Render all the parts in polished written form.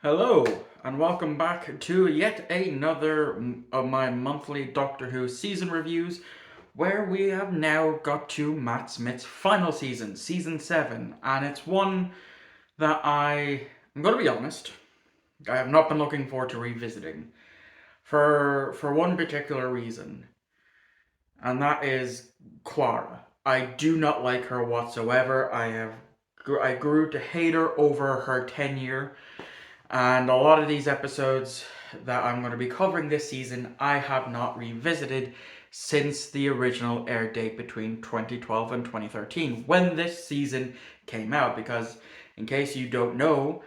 Hello, and welcome back to yet another of my monthly Doctor Who season reviews, where we have now got to Matt Smith's final season, season 7, and it's one that I'm going to be honest, I have not been looking forward to revisiting for one particular reason, and that is Clara. I do not like her whatsoever. I grew to hate her over her tenure. And a lot of these episodes that I'm going to be covering this season, I have not revisited since the original air date between 2012 and 2013, when this season came out. Because, in case you don't know,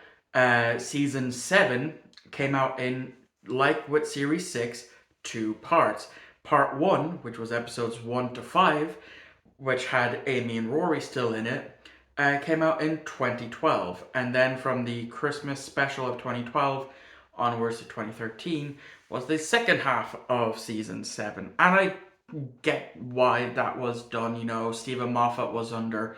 season 7 came out in, like with series 6, two parts. Part 1, which was episodes 1 to 5, which had Amy and Rory still in it, came out in 2012. And then from the Christmas special of 2012 onwards to 2013 was the second half of season 7. And I get why that was done. You know, Stephen Moffat was under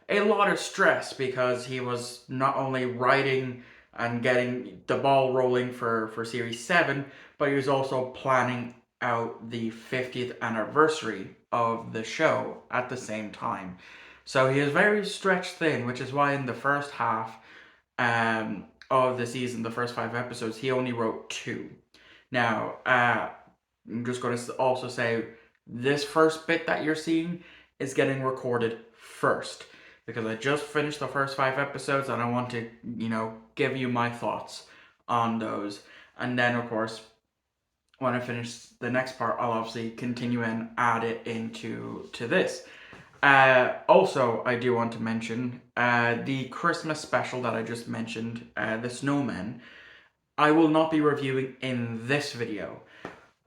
a lot of stress because he was not only writing and getting the ball rolling for Series 7, but he was also planning out the 50th anniversary of the show at the same time. So he is very stretched thin, which is why in the first half of the season, the first 5 episodes, he only wrote 2. Now, I'm just going to also say this first bit that you're seeing is getting recorded first because I just finished the first 5 episodes and I want to, give you my thoughts on those. And then, of course, when I finish the next part, I'll obviously continue and add it into this. Also, I do want to mention the Christmas special that I just mentioned, the Snowmen. I will not be reviewing in this video.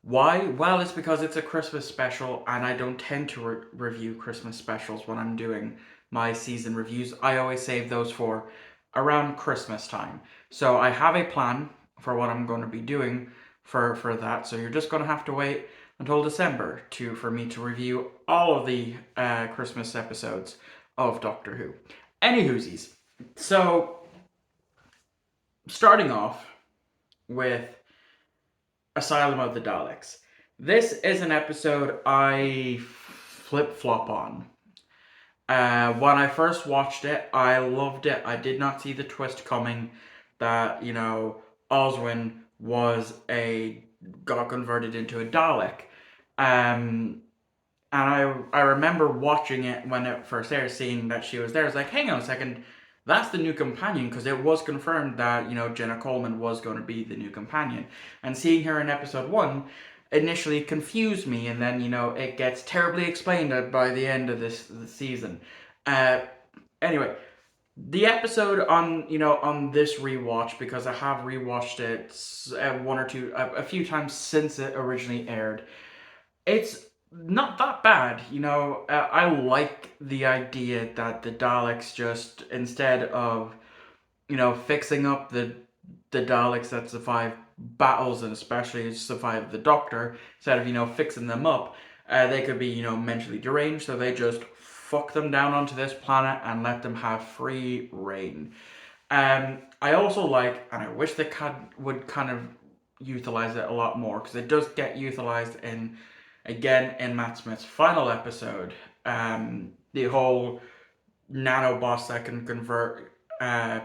Why? Well, it's because it's a Christmas special and I don't tend to review Christmas specials when I'm doing my season reviews. I always save those for around Christmas time. So I have a plan for what I'm going to be doing for that. So you're just going to have to wait until December for me to review all of the Christmas episodes of Doctor Who. Anywhoosies. So starting off with Asylum of the Daleks. This is an episode I flip-flop on. When I first watched it, I loved it. I did not see the twist coming that, Oswin got converted into a Dalek. And I remember watching it when it first aired, seeing that she was there. I was like, hang on a second, that's the new companion, because it was confirmed that, Jenna Coleman was going to be the new companion. And seeing her in episode 1 initially confused me, and then, it gets terribly explained by the end of the season. Anyway, the episode on this rewatch, because I have rewatched it a few times since it originally aired, it's not that bad. I like the idea that the Daleks just, instead of fixing up the Daleks that survive battles and especially survive the Doctor, instead of fixing them up, they could be mentally deranged, so they just fuck them down onto this planet and let them have free reign. I also like, and I wish they would kind of utilize it a lot more, because it does get utilized in Matt Smith's final episode, the whole nanobots that can convert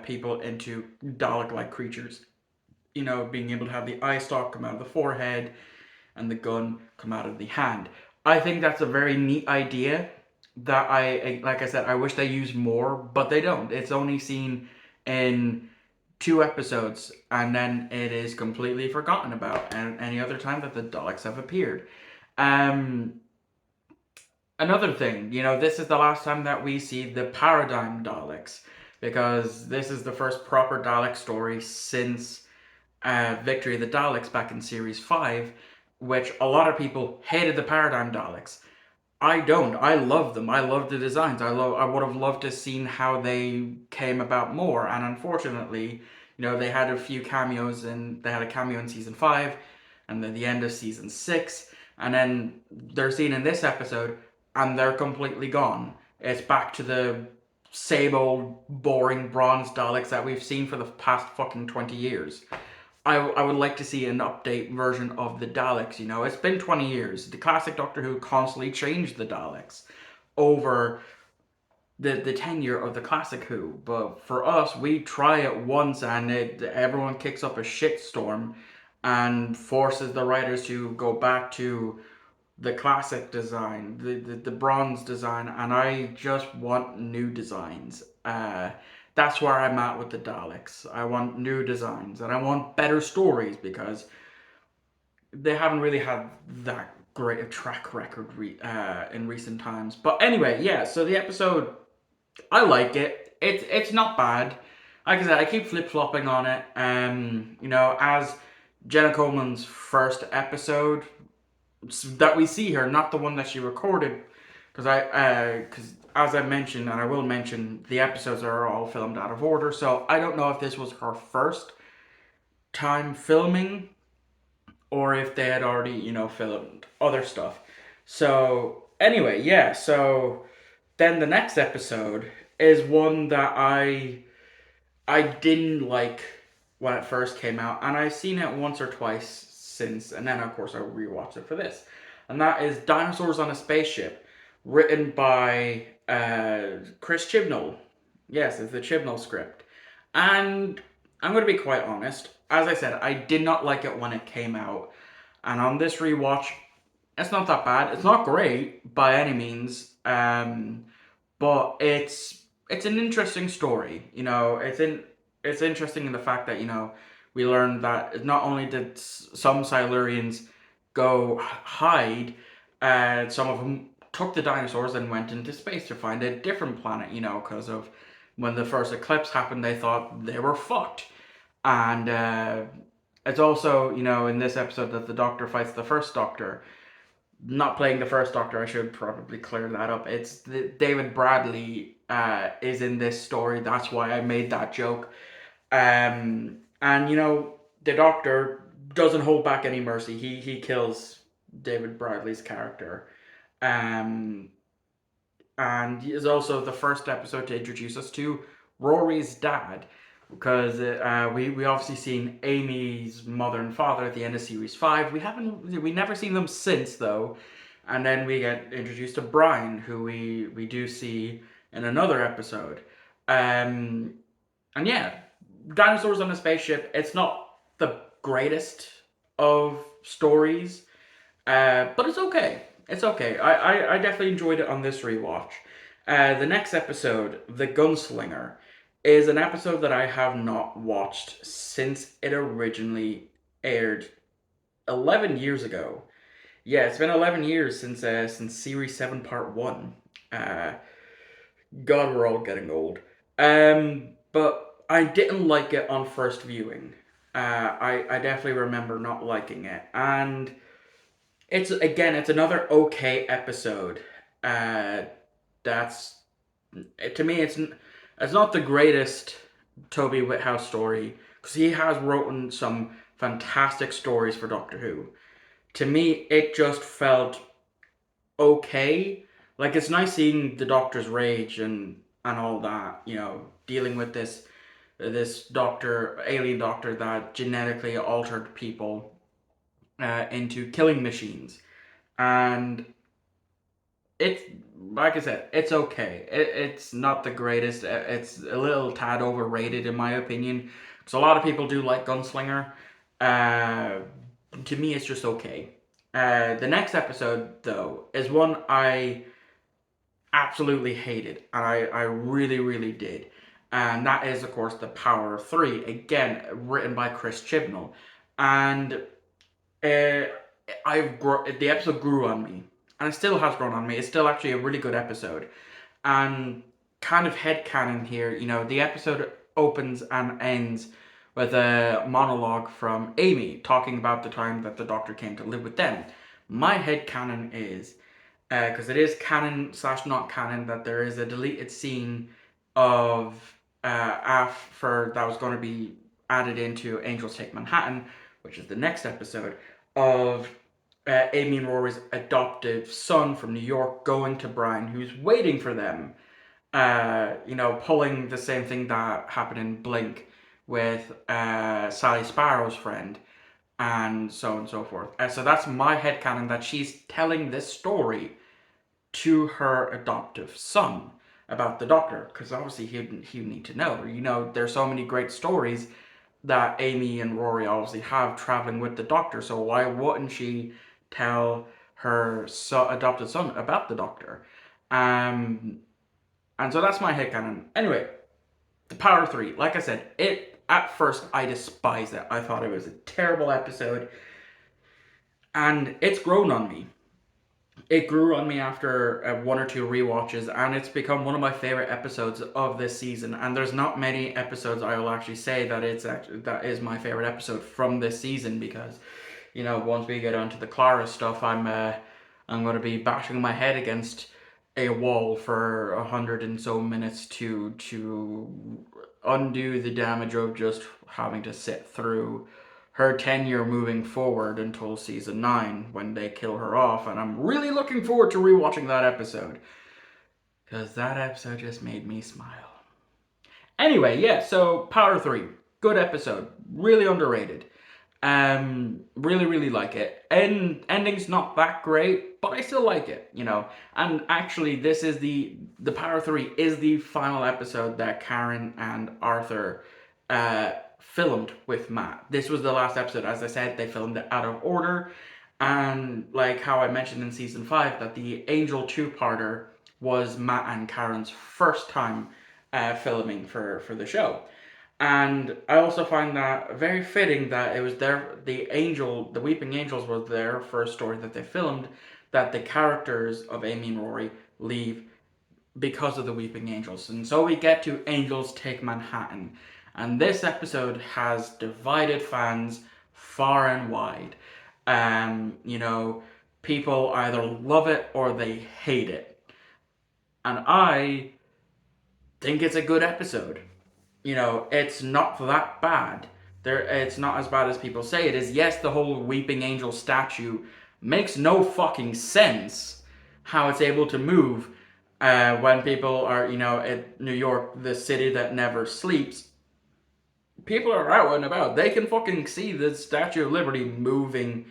people into Dalek-like creatures. Being able to have the eye stalk come out of the forehead and the gun come out of the hand. I think that's a very neat idea that like I said, I wish they used more, but they don't. It's only seen in 2 episodes, and then it is completely forgotten about, and any other time that the Daleks have appeared. Another thing, this is the last time that we see the Paradigm Daleks, because this is the first proper Dalek story since Victory of the Daleks back in Series 5, which a lot of people hated the Paradigm Daleks. I don't. I love them. I love the designs. I would have loved to have seen how they came about more, and unfortunately, they had a few cameos, and they had a cameo in Season 5, and then the end of Season 6, and then they're seen in this episode, and they're completely gone. It's back to the same old boring bronze Daleks that we've seen for the past fucking 20 years. I would like to see an update version of the Daleks. You know, it's been 20 years. The classic Doctor Who constantly changed the Daleks over the tenure of the classic Who. But for us, we try it once and everyone kicks up a shitstorm and forces the writers to go back to the classic design, the bronze design, and I just want new designs. That's where I'm at with the Daleks. I want new designs and I want better stories because they haven't really had that great a track record in recent times. But anyway, yeah. So the episode, I like it. It's not bad. Like I said, I keep flip flopping on it. You know, as Jenna Coleman's first episode that we see her, not the one that she recorded, because as I mentioned, and I will mention, the episodes are all filmed out of order. So I don't know if this was her first time filming, or if they had already, you know, filmed other stuff. So anyway, yeah. So then the next episode is one that I didn't like when it first came out, and I've seen it once or twice since, and then of course I rewatched it for this, and that is Dinosaurs on a Spaceship, written by Chris Chibnall. Yes, it's the Chibnall script, and I'm going to be quite honest. As I said, I did not like it when it came out, and on this rewatch, it's not that bad. It's not great by any means, but it's an interesting story. You know, it's interesting in the fact that, you know, we learned that not only did some Silurians go hide, some of them took the dinosaurs and went into space to find a different planet. You know, because of when the first eclipse happened, they thought they were fucked, and it's also, you know, in this episode that the Doctor fights the first Doctor, not playing the first Doctor. I should probably clear that up. It's David Bradley is in this story. That's why I made that joke. And you know, the Doctor doesn't hold back any mercy. He kills David Bradley's character. Um, and he is also the first episode to introduce us to Rory's dad, because we obviously seen Amy's mother and father at the end of series 5. We never seen them since though, and then we get introduced to Brian, who we do see in another episode. And yeah, Dinosaurs on a Spaceship. It's not the greatest of stories, but it's okay. It's okay. I definitely enjoyed it on this rewatch. The next episode, The Gunslinger, is an episode that I have not watched since it originally aired 11 years ago. Yeah, it's been 11 years since Series 7 Part 1. Uh, God, we're all getting old. But I didn't like it on first viewing. I definitely remember not liking it. And it's another okay episode. That's to me, it's not the greatest Toby Whithouse story, because he has written some fantastic stories for Doctor Who. To me, it just felt okay. Like, it's nice seeing the Doctor's rage and all that. You know, dealing with this doctor, alien doctor, that genetically altered people into killing machines, and it's, like I said, it's okay. It's not the greatest. It's a little tad overrated in my opinion, because a lot of people do like Gunslinger. Uh, to me, it's just okay. The next episode, though, is one I absolutely hated, and I really, really did. And that is, of course, The Power of Three. Again, written by Chris Chibnall. And uh, the episode grew on me, and it still has grown on me. It's still actually a really good episode. And kind of headcanon here, you know, the episode opens and ends with a monologue from Amy talking about the time that the Doctor came to live with them. My headcanon is, because it is canon slash not canon, that there is a deleted scene of after that was going to be added into Angels Take Manhattan, which is the next episode, of Amy and Rory's adoptive son from New York going to Brian, who's waiting for them. pulling the same thing that happened in Blink with Sally Sparrow's friend, and so on and so forth. So that's my headcanon, that she's telling this story to her adoptive son about the Doctor, because obviously he'd need to know. There's so many great stories that Amy and Rory obviously have traveling with the Doctor, so why wouldn't she tell her adopted son about the Doctor? And so that's my headcanon. Anyway, the Power 3, like I said, at first I despised it. I thought it was a terrible episode, and it's grown on me. It grew on me after one or two rewatches, and it's become one of my favorite episodes of this season. And there's not many episodes I will actually say that that is my favorite episode from this season, because once we get onto the Clara stuff, I'm going to be bashing my head against a wall for 100 and so minutes to undo the damage of just having to sit through her tenure moving forward until season 9 when they kill her off. And I'm really looking forward to rewatching that episode, because that episode just made me smile. Anyway, yeah, so Power 3, good episode, really underrated. Really, really like it. Ending's not that great, but I still like it, And actually, this is the Power 3 is the final episode that Karen and Arthur filmed with Matt. This was the last episode. As I said, they filmed it out of order. And like how I mentioned in season 5, that the Angel two-parter was Matt and Karen's first time filming for the show. And I also find that very fitting that it was the Weeping Angels was their first story that they filmed, that the characters of Amy and Rory leave because of the Weeping Angels. And so we get to Angels Take Manhattan. And this episode has divided fans far and wide. People either love it or they hate it. And I think it's a good episode. It's not that bad. It's not as bad as people say it is. Yes, the whole Weeping Angel statue makes no fucking sense how it's able to move when people are, in New York, the city that never sleeps. People are out and about. They can fucking see the Statue of Liberty moving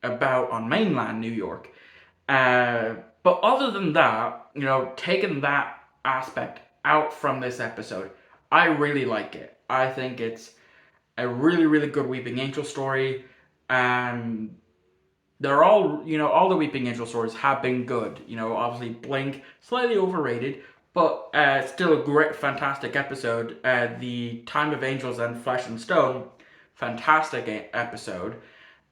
about on mainland New York. But other than that, taking that aspect out from this episode, I really like it. I think it's a really, really good Weeping Angel story. They're all the Weeping Angel stories have been good. Obviously Blink, slightly overrated, but still a great, fantastic episode. The Time of Angels and Flesh and Stone, fantastic episode.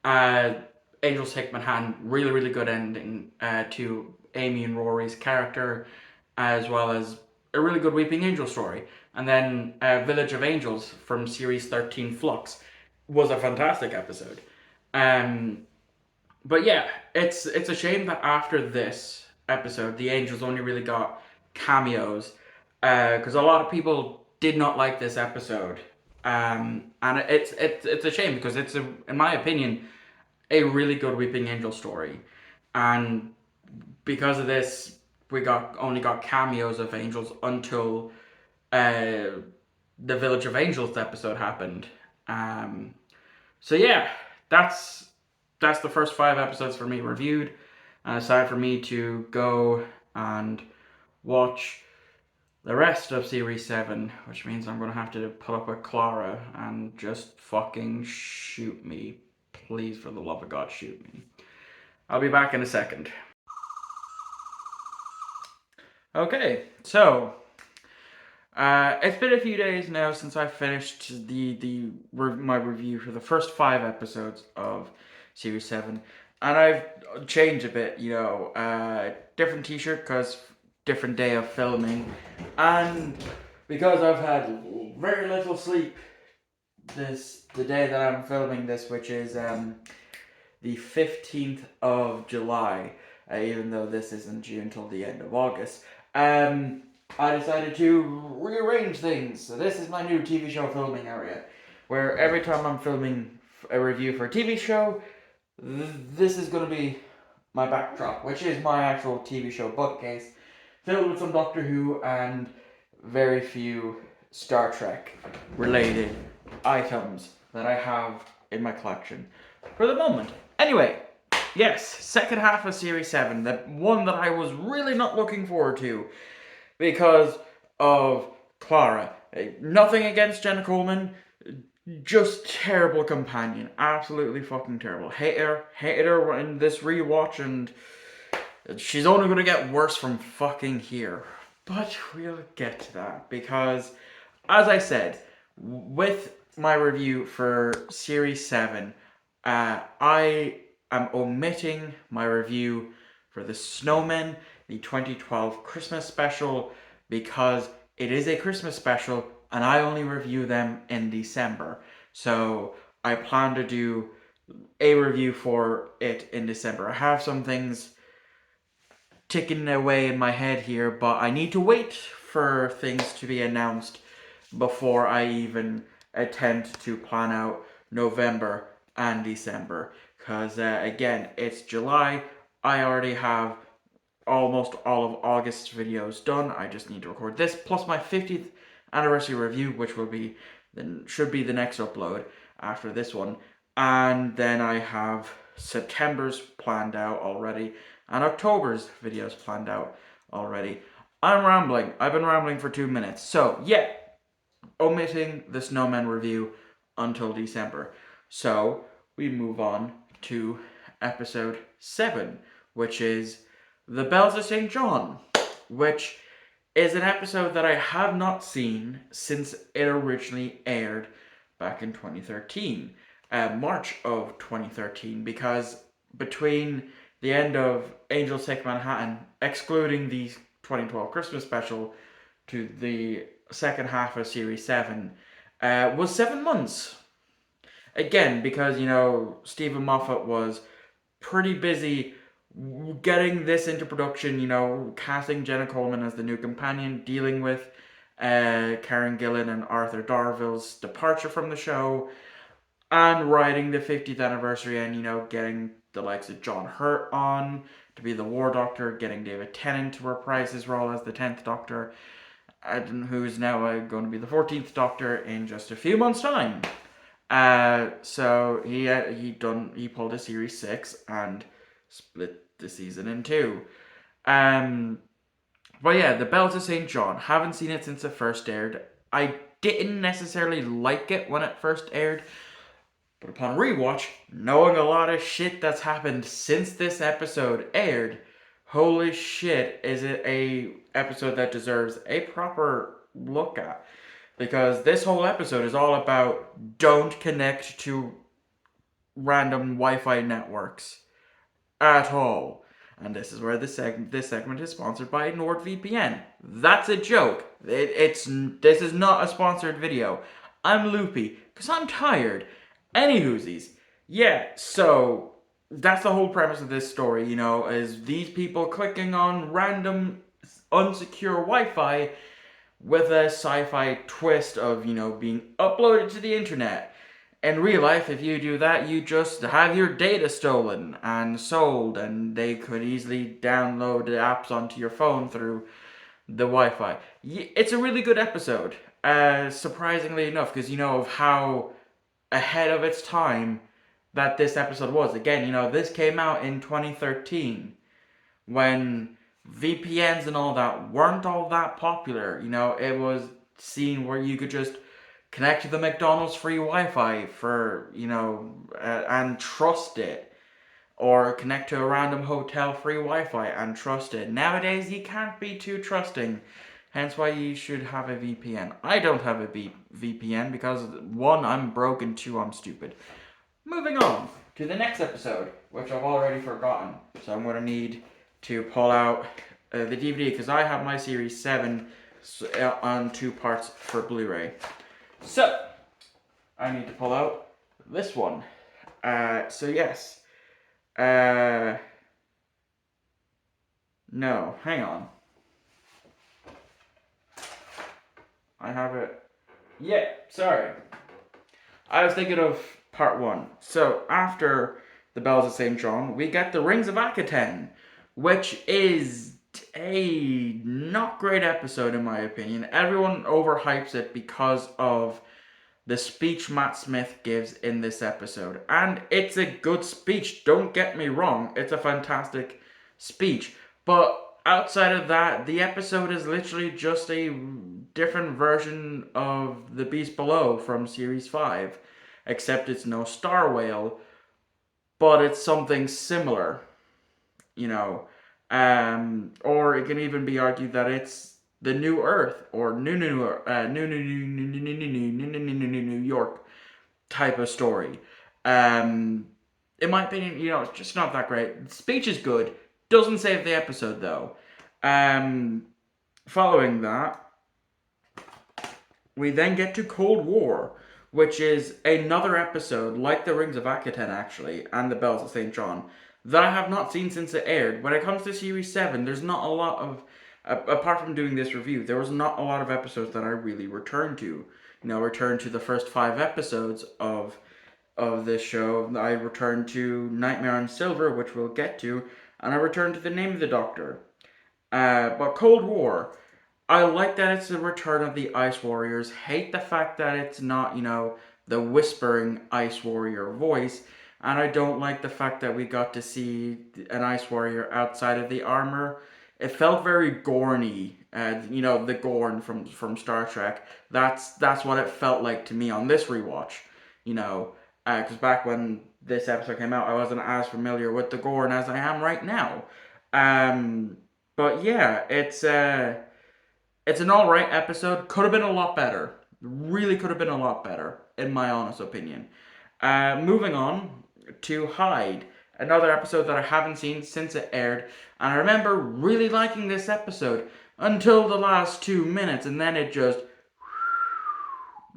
Angels Take Manhattan, really, really good ending to Amy and Rory's character, as well as a really good Weeping Angel story. And then Village of Angels from Series 13 Flux was a fantastic episode. But yeah, it's a shame that after this episode, the Angels only really got cameos, because a lot of people did not like this episode. And it's a shame, because it's, in my opinion, a really good Weeping Angel story. And because of this, we only got cameos of angels until the Village of Angels episode happened. So yeah, that's the first 5 episodes for me reviewed. And it's time for me to go and watch the rest of Series 7, which means I'm going to have to put up with Clara and just fucking shoot me. Please, for the love of God, shoot me. I'll be back in a second. Okay, so it's been a few days now since I finished my review for the first 5 episodes of Series 7, and I've changed a bit. Different t-shirt because different day of filming, and because I've had very little sleep the day that I'm filming this, which is the 15th of July, even though this isn't due until the end of August. I decided to rearrange things. So this is my new TV show filming area, where every time I'm filming a review for a TV show, this is going to be my backdrop, which is my actual TV show bookcase. filled with some Doctor Who and very few Star Trek related items that I have in my collection for the moment. Anyway, yes, second half of Series 7, the one that I was really not looking forward to because of Clara. Nothing against Jenna Coleman, just terrible companion. Absolutely fucking terrible. Hated her in this rewatch, and she's only gonna get worse from fucking here. But we'll get to that because, as I said, with my review for Series 7, I am omitting my review for the Snowmen, the 2012 Christmas special, because it is a Christmas special and I only review them in December. So I plan to do a review for it in December. I have some things ticking away in my head here, but I need to wait for things to be announced before I even attempt to plan out November and December. Because again, it's July. I already have almost all of August's videos done. I just need to record this plus my 50th anniversary review, which will be should be the next upload after this one. And then I have September's planned out already and October's videos planned out already. I'm rambling. I've been rambling for 2 minutes. So, yeah, omitting the Snowman review until December. So, we move on to episode 7, which is The Bells of St. John, which is an episode that I have not seen since it originally aired back in 2013, March of 2013, because between the end of Angels Take Manhattan, excluding the 2012 Christmas special, to the second half of Series 7, was 7 months. Again, because, Stephen Moffat was pretty busy getting this into production, casting Jenna Coleman as the new companion, dealing with Karen Gillan and Arthur Darville's departure from the show, and writing the 50th anniversary and, getting the likes of John Hurt on to be the War Doctor, getting David Tennant to reprise his role as the 10th Doctor, who's now going to be the 14th Doctor in just a few months' time. So he pulled a Series 6 and split the season in two. But yeah, The Bells of St. John. Haven't seen it since it first aired. I didn't necessarily like it when it first aired, but upon rewatch, knowing a lot of shit that's happened since this episode aired, holy shit, is it a episode that deserves a proper look at. Because this whole episode is all about don't connect to random Wi-Fi networks at all. And this is where this segment is sponsored by NordVPN. That's a joke. This is not a sponsored video. I'm loopy because I'm tired. Anywhoosies, yeah. So that's the whole premise of this story. Is these people clicking on random unsecure Wi-Fi with a sci-fi twist of being uploaded to the internet. In real life, if you do that, you just have your data stolen and sold, and they could easily download the apps onto your phone through the Wi-Fi. It's a really good episode, surprisingly enough, because of how ahead of its time that this episode was. Again, this came out in 2013 when VPNs and all that weren't all that popular. It was seen where you could just connect to the McDonald's free Wi-Fi for, and trust it. Or connect to a random hotel free Wi-Fi and trust it. Nowadays, you can't be too trusting. Hence why you should have a VPN. I don't have a VPN because 1, I'm broke, and 2, I'm stupid. Moving on to the next episode, which I've already forgotten. So I'm going to need to pull out the DVD because I have my Series 7 on 2 parts for Blu-ray. So, I need to pull out this one. So yes. No, hang on. I have it. Yeah, sorry. I was thinking of part 1. So, after The Bells of St. John, we get The Rings of Akaten, which is a not great episode in my opinion. Everyone overhypes it because of the speech Matt Smith gives in this episode. And it's a good speech, don't get me wrong. It's a fantastic speech. But outside of that, the episode is literally just a different version of The Beast Below from Series 5. Except it's no star whale, but it's something similar, you know. Or it can even be argued that it's the New Earth or New York type of story. Um, in my opinion, it's just not that great. The speech is good, doesn't save the episode though. Um, Following that, we then get to Cold War, which is another episode like the Rings of Akaten actually, and the Bells of St. John, that I have not seen since it aired. When it comes to Series 7, there's not a lot of, apart from doing this review, there was not a lot of episodes that I really returned to. Returned to the first 5 episodes of this show. I returned to Nightmare on Silver, which we'll get to, and I returned to The Name of the Doctor. But Cold War, I like that it's the return of the Ice Warriors. Hate the fact that it's not, the whispering Ice Warrior voice. And I don't like the fact that we got to see an Ice Warrior outside of the armor. It felt very Gorny, the Gorn from Star Trek. That's what it felt like to me on this rewatch, because back when this episode came out, I wasn't as familiar with the Gorn as I am right now. Um, but yeah, it's an alright episode. Could have been a lot better. Really could have been a lot better, in my honest opinion. Moving on to Hyde, another episode that I haven't seen since it aired. And I remember really liking this episode until the last 2 minutes, and then it just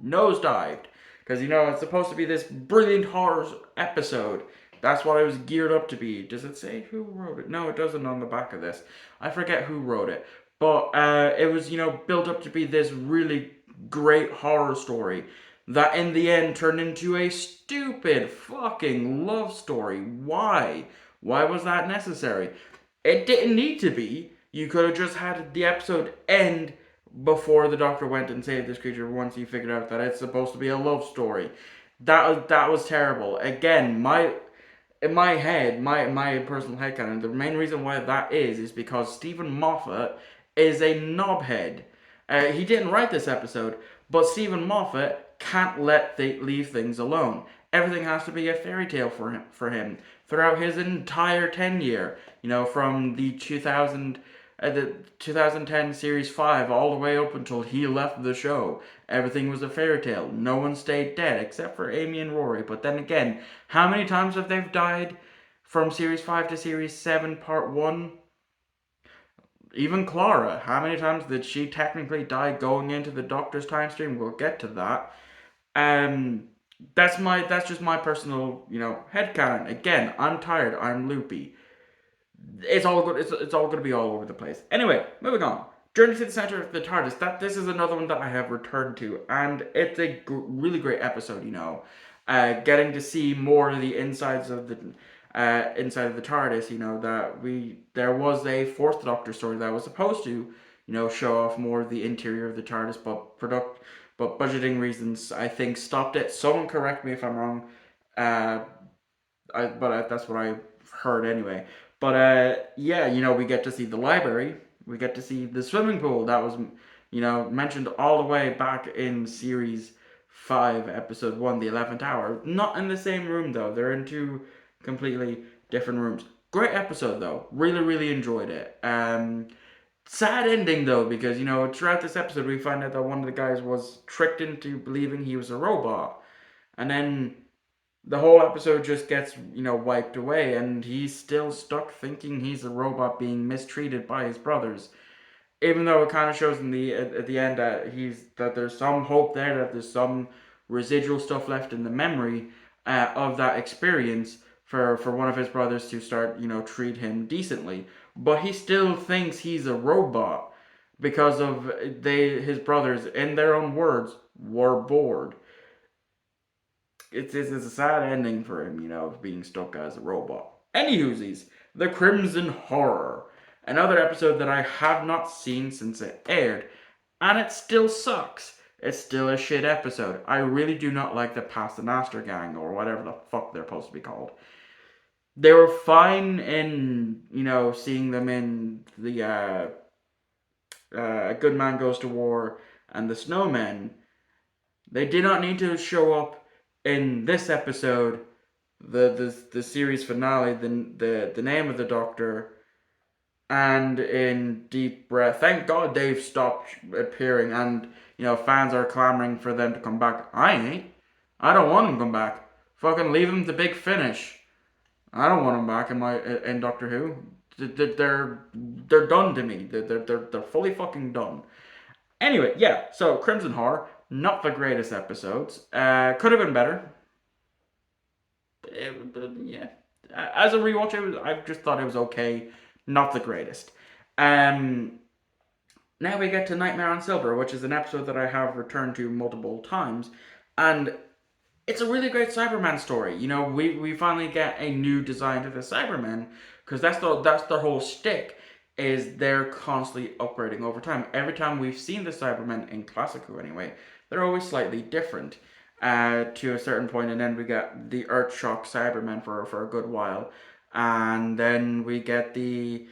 nosedived. Because, it's supposed to be this brilliant horror episode. That's what I was geared up to be. Does it say who wrote it? No, it doesn't on the back of this. I forget who wrote it. But it was, built up to be this really great horror story that in the end turned into a stupid fucking love story. Why? Why was that necessary? It didn't need to be. You could have just had the episode end before the doctor went and saved this creature once he figured out that it's supposed to be a love story. That was terrible. Again, in my head, my personal headcanon, the main reason why that is because Stephen Moffat is a knobhead. He didn't write this episode, but Stephen Moffat can't leave things alone. Everything has to be a fairy tale for him throughout his entire tenure. From the 2010 Series 5 all the way up until he left the show. Everything was a fairy tale. No one stayed dead except for Amy and Rory. But then again, how many times have they died from Series 5 to Series 7 Part 1? Even Clara, how many times did she technically die going into the Doctor's time stream? We'll get to that. Um, that's just my personal, headcanon. Again, I'm tired. I'm loopy. It's all good. It's all going to be all over the place. Anyway, moving on. Journey to the Center of the TARDIS. This is another one that I have returned to, and it's a really great episode. Getting to see more of the insides of the inside of the TARDIS. There was a Fourth Doctor story that was supposed to, show off more of the interior of the TARDIS, but budgeting reasons, I think, stopped it. Someone correct me if I'm wrong. That's what I heard anyway. But yeah, we get to see the library. We get to see the swimming pool that was, mentioned all the way back in Series 5, Episode 1, The 11th Hour. Not in the same room, though. They're in two completely different rooms. Great episode, though. Really, really enjoyed it. Sad ending, though, because, throughout this episode, we find out that one of the guys was tricked into believing he was a robot. And then the whole episode just gets, wiped away, and he's still stuck thinking he's a robot being mistreated by his brothers. Even though it kind of shows at the end that there's some hope there, that there's some residual stuff left in the memory of that experience for one of his brothers to start, treat him decently. But he still thinks he's a robot because of his brothers, in their own words, were bored. It's a sad ending for him, being stuck as a robot. Anywhoosies, the Crimson Horror. Another episode that I have not seen since it aired, and it still sucks. It's still a shit episode. I really do not like the Paternoster gang, or whatever the fuck they're supposed to be called. They were fine in, seeing them in the Good Man Goes to War and the Snowmen. They did not need to show up in this episode, the series finale, the name of the Doctor, and in Deep Breath. Thank God they've stopped appearing, and fans are clamoring for them to come back. I ain't. I don't want them to come back. Fucking leave them to Big Finish. I don't want them back in Doctor Who. They're done to me. They're fully fucking done. Anyway, yeah. So Crimson Horror, not the greatest episodes. Could have been better. Yeah. As a rewatch, I just thought it was okay. Not the greatest. Now we get to Nightmare on Silver, which is an episode that I have returned to multiple times, and it's a really great Cyberman story. We finally get a new design to the Cybermen, because that's their whole shtick, is they're constantly upgrading over time. Every time we've seen the Cybermen in Classic Who anyway, they're always slightly different to a certain point, and then we get the Earthshock Cybermen for a good while, and then we get the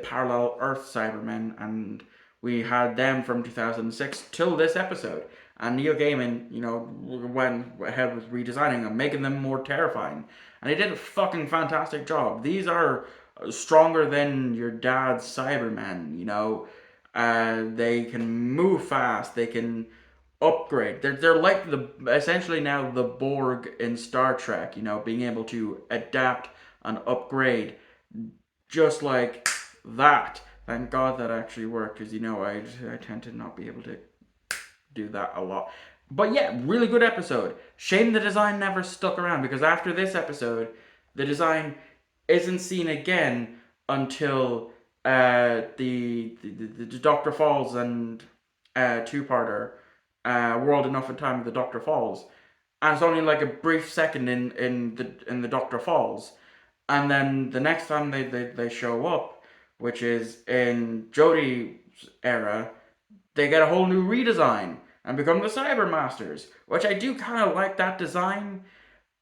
parallel Earth Cybermen, and we had them from 2006 till this episode. And Neil Gaiman, went ahead with redesigning them, making them more terrifying. And he did a fucking fantastic job. These are stronger than your dad's Cybermen, they can move fast, they can upgrade. They're like essentially now the Borg in Star Trek, being able to adapt and upgrade just like that. Thank God that actually worked, because I tend to not be able to do that a lot. But yeah, really good episode. Shame the design never stuck around, because after this episode, the design isn't seen again until the Doctor Falls and two-parter, World Enough in Time of the Doctor Falls, and it's only like a brief second in the Doctor Falls, and then the next time they show up, which is in Jodie's era, they get a whole new redesign and become the Cyber Masters, which I do kind of like that design,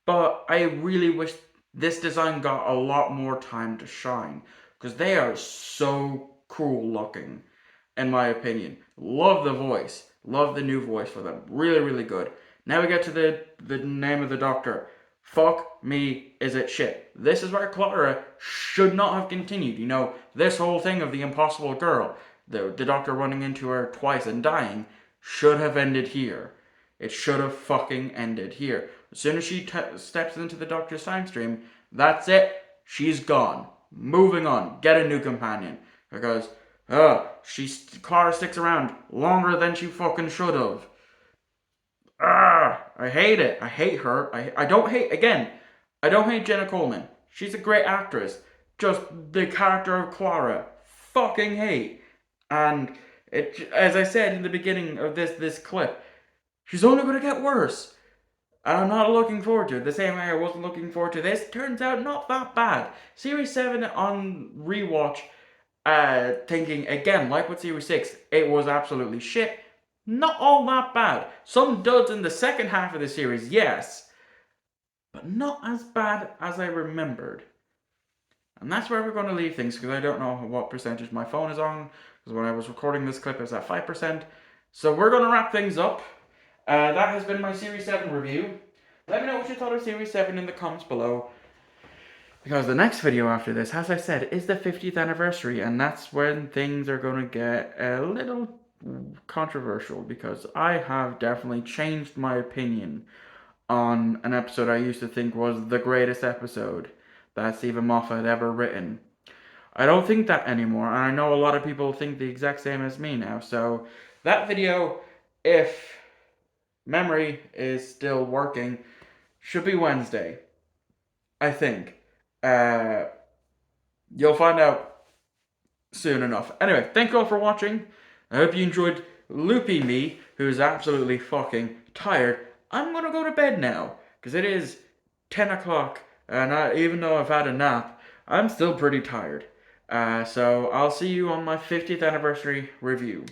but I really wish this design got a lot more time to shine, because they are so cool looking, in my opinion. Love the voice. Love the new voice for them. Really, really good. Now we get to the name of the Doctor. Fuck me, is it shit. This is where Clara should not have continued. This whole thing of the impossible girl, the Doctor running into her twice and dying, should have ended here. It should have fucking ended here. As soon as she steps into the Doctor's time stream, that's it. She's gone. Moving on. Get a new companion. Because, Clara sticks around longer than she fucking should have. I hate it. I hate her. I don't hate Jenna Coleman. She's a great actress. Just the character of Clara. Fucking hate. And as I said in the beginning of this clip, she's only going to get worse. And I'm not looking forward to it. The same way I wasn't looking forward to this. Turns out not that bad. Series 7 on rewatch, thinking again, like with Series 6, it was absolutely shit. Not all that bad. Some duds in the second half of the series, yes. But not as bad as I remembered. And that's where we're going to leave things, because I don't know what percentage my phone is on. Because when I was recording this clip, it was at 5%. So we're going to wrap things up. That has been my Series 7 review. Let me know what you thought of Series 7 in the comments below. Because the next video after this, as I said, is the 50th anniversary. And that's when things are going to get a little controversial, because I have definitely changed my opinion on an episode I used to think was the greatest episode that Stephen Moffat had ever written. I don't think that anymore, and I know a lot of people think the exact same as me now. So that video, if memory is still working, should be Wednesday, I think. You'll find out soon enough. Anyway, thank you all for watching. I hope you enjoyed loopy me, who's absolutely fucking tired. I'm gonna go to bed now, because it is 10 o'clock, and even though I've had a nap, I'm still pretty tired. So I'll see you on my 50th anniversary review.